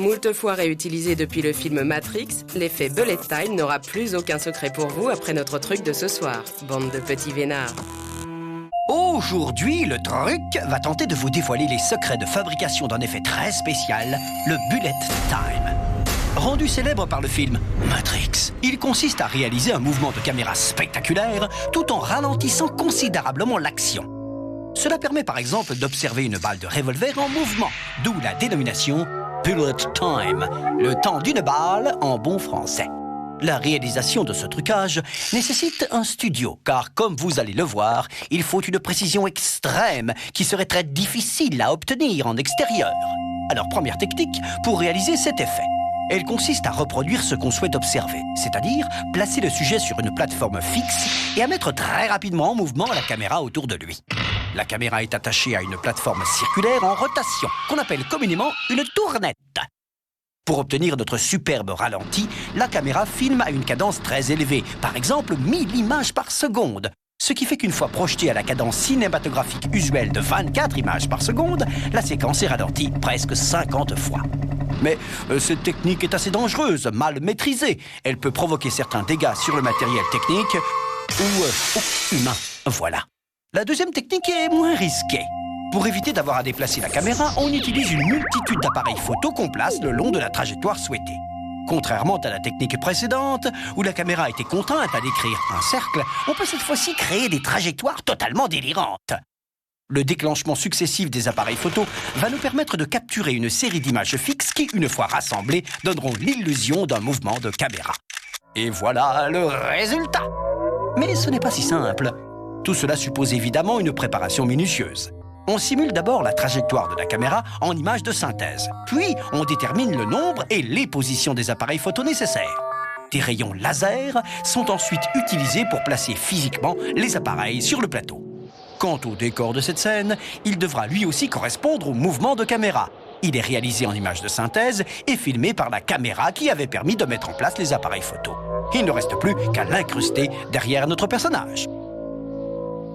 Moult fois réutilisé depuis le film Matrix, l'effet Bullet Time n'aura plus aucun secret pour vous après notre truc de ce soir, bande de petits vénards. Aujourd'hui, le truc va tenter de vous dévoiler les secrets de fabrication d'un effet très spécial, le Bullet Time. Rendu célèbre par le film Matrix, il consiste à réaliser un mouvement de caméra spectaculaire tout en ralentissant considérablement l'action. Cela permet par exemple d'observer une balle de revolver en mouvement, d'où la dénomination Bullet Time, le temps d'une balle en bon français. La réalisation de ce trucage nécessite un studio, car comme vous allez le voir, il faut une précision extrême qui serait très difficile à obtenir en extérieur. Alors, première technique pour réaliser cet effet. Elle consiste à reproduire ce qu'on souhaite observer, c'est-à-dire placer le sujet sur une plateforme fixe et à mettre très rapidement en mouvement la caméra autour de lui. La caméra est attachée à une plateforme circulaire en rotation, qu'on appelle communément une tournette. Pour obtenir notre superbe ralenti, la caméra filme à une cadence très élevée, par exemple 1000 images par seconde. Ce qui fait qu'une fois projetée à la cadence cinématographique usuelle de 24 images par seconde, la séquence est ralentie presque 50 fois. Mais cette technique est assez dangereuse, mal maîtrisée. Elle peut provoquer certains dégâts sur le matériel technique ou humain. Voilà. La deuxième technique est moins risquée. Pour éviter d'avoir à déplacer la caméra, on utilise une multitude d'appareils photo qu'on place le long de la trajectoire souhaitée. Contrairement à la technique précédente, où la caméra était contrainte à décrire un cercle, on peut cette fois-ci créer des trajectoires totalement délirantes. Le déclenchement successif des appareils photo va nous permettre de capturer une série d'images fixes qui, une fois rassemblées, donneront l'illusion d'un mouvement de caméra. Et voilà le résultat! Mais ce n'est pas si simple. Tout cela suppose évidemment une préparation minutieuse. On simule d'abord la trajectoire de la caméra en images de synthèse. Puis, on détermine le nombre et les positions des appareils photo nécessaires. Des rayons laser sont ensuite utilisés pour placer physiquement les appareils sur le plateau. Quant au décor de cette scène, il devra lui aussi correspondre au mouvement de caméra. Il est réalisé en images de synthèse et filmé par la caméra qui avait permis de mettre en place les appareils photo. Il ne reste plus qu'à l'incruster derrière notre personnage.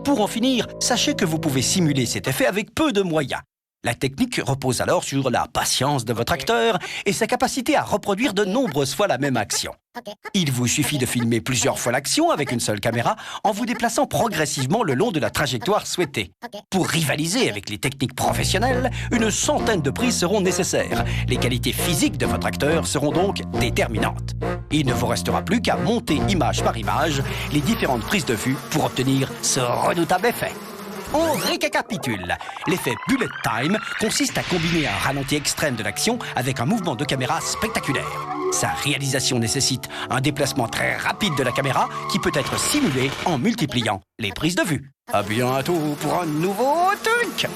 Pour en finir, sachez que vous pouvez simuler cet effet avec peu de moyens. La technique repose alors sur la patience de votre acteur et sa capacité à reproduire de nombreuses fois la même action. Il vous suffit de filmer plusieurs fois l'action avec une seule caméra en vous déplaçant progressivement le long de la trajectoire souhaitée. Pour rivaliser avec les techniques professionnelles, une centaine de prises seront nécessaires. Les qualités physiques de votre acteur seront donc déterminantes. Il ne vous restera plus qu'à monter image par image les différentes prises de vue pour obtenir ce redoutable effet. On récapitule. L'effet Bullet Time consiste à combiner un ralenti extrême de l'action avec un mouvement de caméra spectaculaire. Sa réalisation nécessite un déplacement très rapide de la caméra qui peut être simulé en multipliant les prises de vue. À bientôt pour un nouveau truc!